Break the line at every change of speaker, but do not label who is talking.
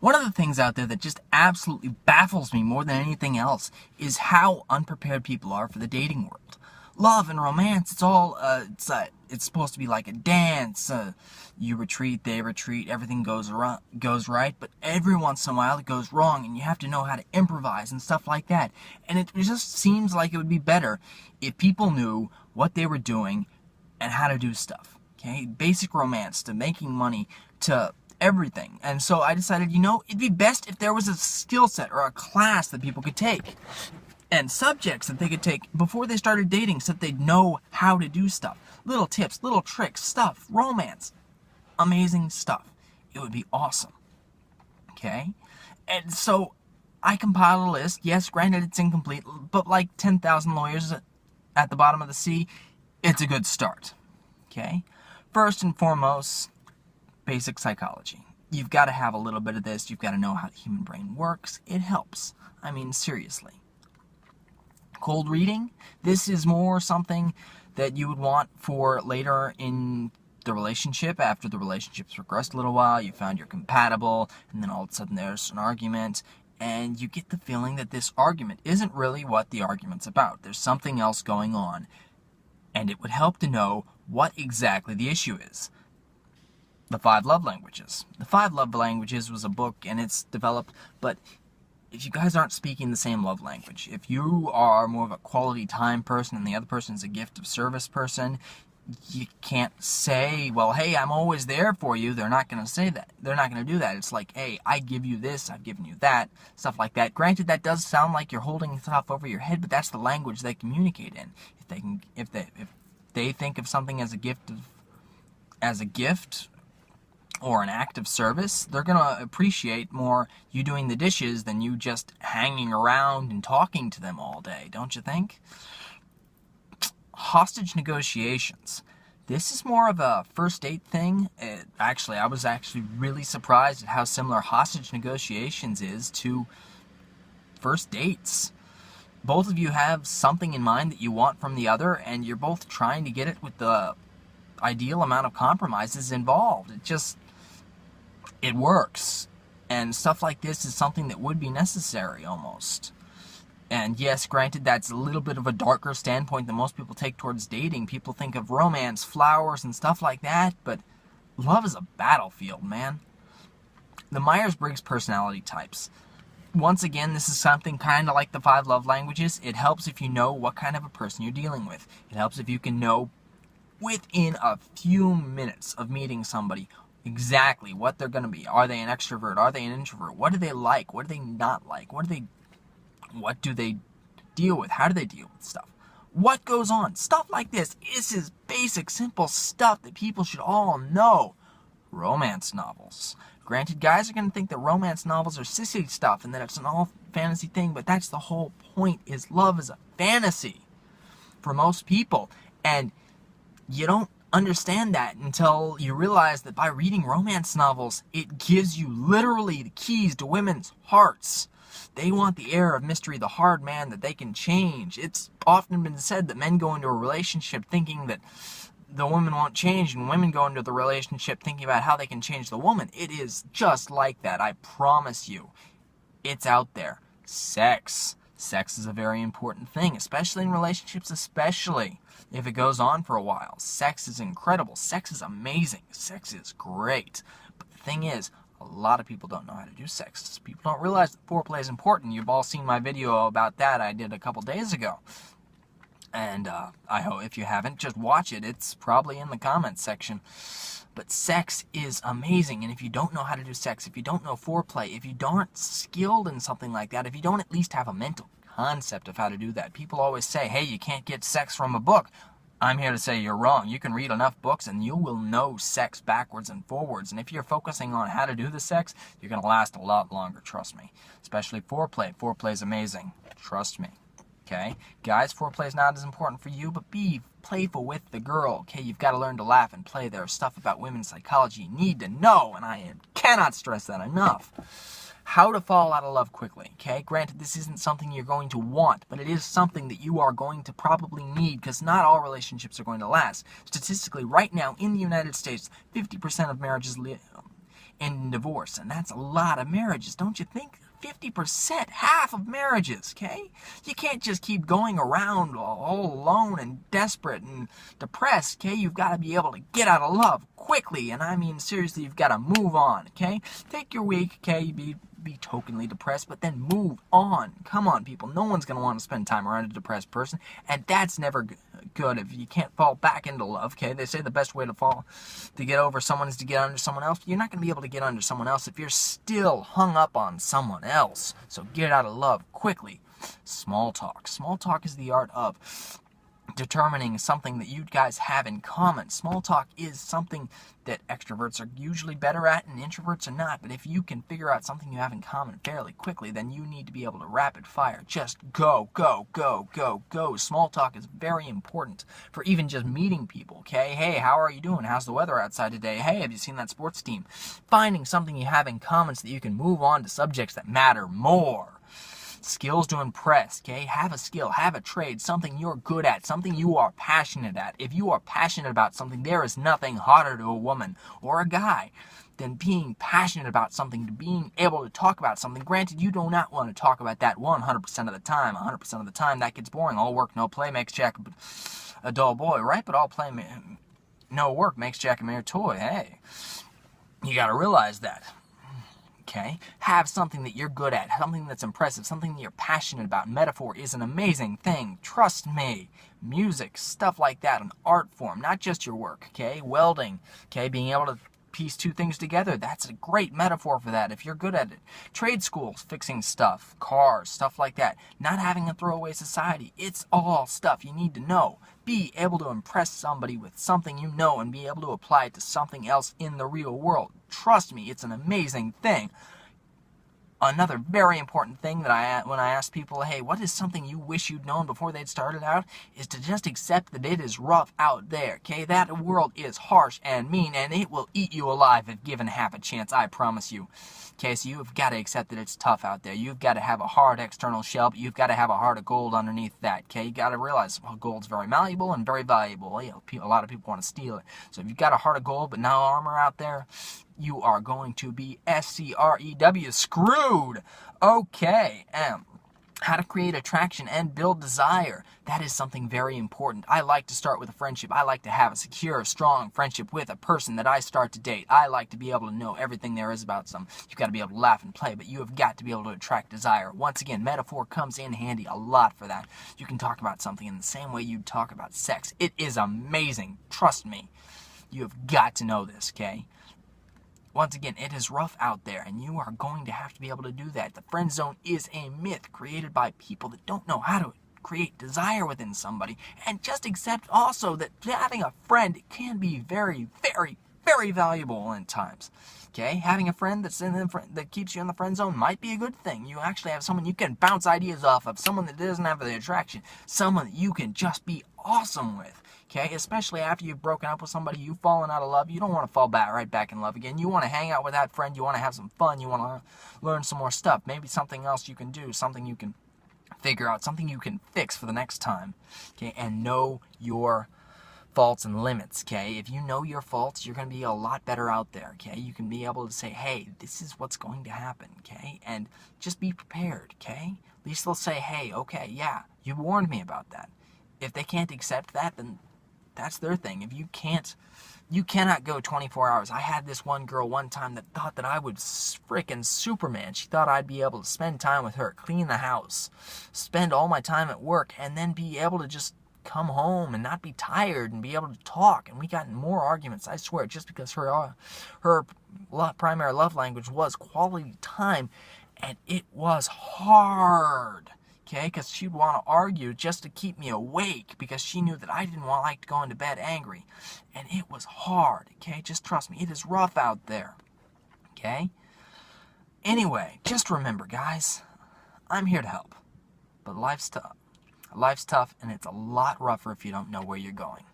One of the things out there that just absolutely baffles me more than anything else is how unprepared people are for the dating world. Love and romance, it's supposed to be like a dance. You retreat, they retreat, everything goes right, but every once in a while it goes wrong, and you have to know how to improvise and stuff like that. And it just seems like it would be better if people knew what they were doing and how to do stuff. Okay, basic romance to making money to everything. And so I decided, it'd be best if there was a skill set or a class that people could take and subjects that they could take before they started dating so that they'd know how to do stuff. Little tips, little tricks, stuff, romance, amazing stuff. It would be awesome. Okay? And so I compiled a list. Yes, granted it's incomplete, but like 10,000 lawyers at the bottom of the sea, it's a good start. Okay? First and foremost, basic psychology. You've got to have a little bit of this. You've got to know how the human brain works. It helps. I mean, seriously. Cold reading. This is more something that you would want for later in the relationship. After the relationship's progressed a little while, you found you're compatible, and then all of a sudden there's an argument, and you get the feeling that this argument isn't really what the argument's about. There's something else going on, and it would help to know what exactly the issue is. The 5 Love Languages. The 5 Love Languages was a book, and it's developed, but if you guys aren't speaking the same love language, if you are more of a quality time person and the other person's a gift of service person, you can't say, well, hey, I'm always there for you. They're not going to say that. They're not going to do that. It's like, hey, I give you this, I've given you that, stuff like that. Granted, that does sound like you're holding stuff over your head, but that's the language they communicate in. If they think of something as a gift or an act of service, they're going to appreciate more you doing the dishes than you just hanging around and talking to them all day, don't you think? Hostage negotiations. This is more of a first date thing. I was actually really surprised at how similar hostage negotiations is to first dates. Both of you have something in mind that you want from the other, and you're both trying to get it with the ideal amount of compromises involved. It works. And stuff like this is something that would be necessary almost. And yes, granted, that's a little bit of a darker standpoint than most people take towards dating. People think of romance, flowers, and stuff like that, but love is a battlefield, man. The Myers-Briggs personality types. Once again, this is something kind of like the 5 love languages. It helps if you know what kind of a person you're dealing with. It helps if you can know within a few minutes of meeting somebody exactly what they're going to be. Are they an extrovert? Are they an introvert? What do they like? What do they not like? What do they deal with? How do they deal with stuff? What goes on? Stuff like this. This is basic, simple stuff that people should all know. Romance novels. Granted, guys are going to think that romance novels are sissy stuff and that it's an all fantasy thing, but that's the whole point, is love is a fantasy for most people. And you don't understand that until you realize that by reading romance novels, it gives you literally the keys to women's hearts. They want the air of mystery, the hard man that they can change. It's often been said that men go into a relationship thinking that the woman won't change, and women go into the relationship thinking about how they can change the woman. It is just like that, I promise you. It's out there. Sex. Sex is a very important thing, especially in relationships, especially if it goes on for a while. Sex is incredible. Sex is amazing. Sex is great. But the thing is, a lot of people don't know how to do sex. People don't realize that foreplay is important. You've all seen my video about that I did a couple days ago. And I hope if you haven't, just watch it. It's probably in the comments section. But sex is amazing, and if you don't know how to do sex, if you don't know foreplay, if you aren't skilled in something like that, if you don't at least have a mental concept of how to do that. People always say, hey, you can't get sex from a book. I'm here to say you're wrong. You can read enough books and you will know sex backwards and forwards. And if you're focusing on how to do the sex, you're going to last a lot longer, trust me. Especially foreplay. Foreplay is amazing. Trust me. Okay? Guys, foreplay is not as important for you, but be playful with the girl. Okay? You've got to learn to laugh and play. There are stuff about women's psychology you need to know, and I cannot stress that enough. How to fall out of love quickly, okay? Granted, this isn't something you're going to want, but it is something that you are going to probably need, because not all relationships are going to last. Statistically, right now, in the United States, 50% of marriages in divorce, and that's a lot of marriages, don't you think? 50%, half of marriages, okay? You can't just keep going around all alone and desperate and depressed, okay? You've got to be able to get out of love quickly, and I mean, seriously, you've got to move on, okay? Take your week, okay? Be tokenly depressed, but then move on. Come on, people. No one's going to want to spend time around a depressed person, and that's never good if you can't fall back into love, okay? They say the best way to get over someone is to get under someone else. You're not going to be able to get under someone else if you're still hung up on someone else. So get out of love quickly. Small talk. Small talk is the art of determining something that you guys have in common. Small talk is something that extroverts are usually better at and introverts are not, but if you can figure out something you have in common fairly quickly, then you need to be able to rapid fire. Just go, go, go, go, go. Small talk is very important for even just meeting people, okay? Hey, how are you doing? How's the weather outside today? Hey, have you seen that sports team? Finding something you have in common so that you can move on to subjects that matter more. Skills to impress, okay? Have a skill, have a trade, something you're good at, something you are passionate at. If you are passionate about something, there is nothing hotter to a woman or a guy than being passionate about something, to being able to talk about something. Granted, you do not want to talk about that 100% of the time. 100% of the time, that gets boring. All work, no play makes Jack a dull boy, right? But all play, no work makes Jack a mere toy. Hey, you got to realize that. Okay? Have something that you're good at, something that's impressive, something that you're passionate about. Metaphor is an amazing thing. Trust me. Music, stuff like that, an art form, not just your work, okay? Welding, okay? Being able to piece two things together, that's a great metaphor for that if you're good at it. Trade schools, fixing stuff, cars, stuff like that. Not having a throwaway society. It's all stuff you need to know. Be able to impress somebody with something you know and be able to apply it to something else in the real world. Trust me, it's an amazing thing. Another very important thing that when I ask people, hey, what is something you wish you'd known before they'd started out, is to just accept that it is rough out there, okay? That world is harsh and mean, and it will eat you alive if given half a chance, I promise you. Okay, so you've got to accept that it's tough out there. You've got to have a hard external shell, but you've got to have a heart of gold underneath that, okay? You got to realize, well, gold's very malleable and very valuable. You know, a lot of people want to steal it. So if you've got a heart of gold but no armor out there, you are going to be SCREW, screwed. Okay, how to create attraction and build desire. That is something very important. I like to start with a friendship. I like to have a secure, strong friendship with a person that I start to date. I like to be able to know everything there is about some. You've got to be able to laugh and play, but you have got to be able to attract desire. Once again, metaphor comes in handy a lot for that. You can talk about something in the same way you'd talk about sex. It is amazing. Trust me. You have got to know this, okay? Once again, it is rough out there, and you are going to have to be able to do that. The friend zone is a myth created by people that don't know how to create desire within somebody. And just accept also that having a friend can be very, very, very valuable in times. Okay? Having a friend that keeps you in the friend zone might be a good thing. You actually have someone you can bounce ideas off of, someone that doesn't have the attraction, someone that you can just be awesome with. Okay, especially after you've broken up with somebody, you've fallen out of love, you don't want to fall right back in love again. You want to hang out with that friend, you want to have some fun, you want to learn some more stuff. Maybe something else you can do, something you can figure out, something you can fix for the next time. Okay, and know your faults and limits, okay? If you know your faults, you're going to be a lot better out there, okay? You can be able to say, hey, this is what's going to happen, okay? And just be prepared, okay? At least they'll say, hey, okay, yeah, you warned me about that. If they can't accept that, then that's their thing. If you cannot go 24 hours. I had this one girl one time that thought that I would frickin' Superman. She thought I'd be able to spend time with her, clean the house, spend all my time at work, and then be able to just come home and not be tired and be able to talk. And we got in more arguments, I swear, just because her primary love language was quality time, and it was hard. Okay, because she'd want to argue just to keep me awake because she knew that I didn't like to go into bed angry. And it was hard, okay? Just trust me, it is rough out there, okay? Anyway, just remember, guys, I'm here to help. But life's tough. Life's tough, and it's a lot rougher if you don't know where you're going.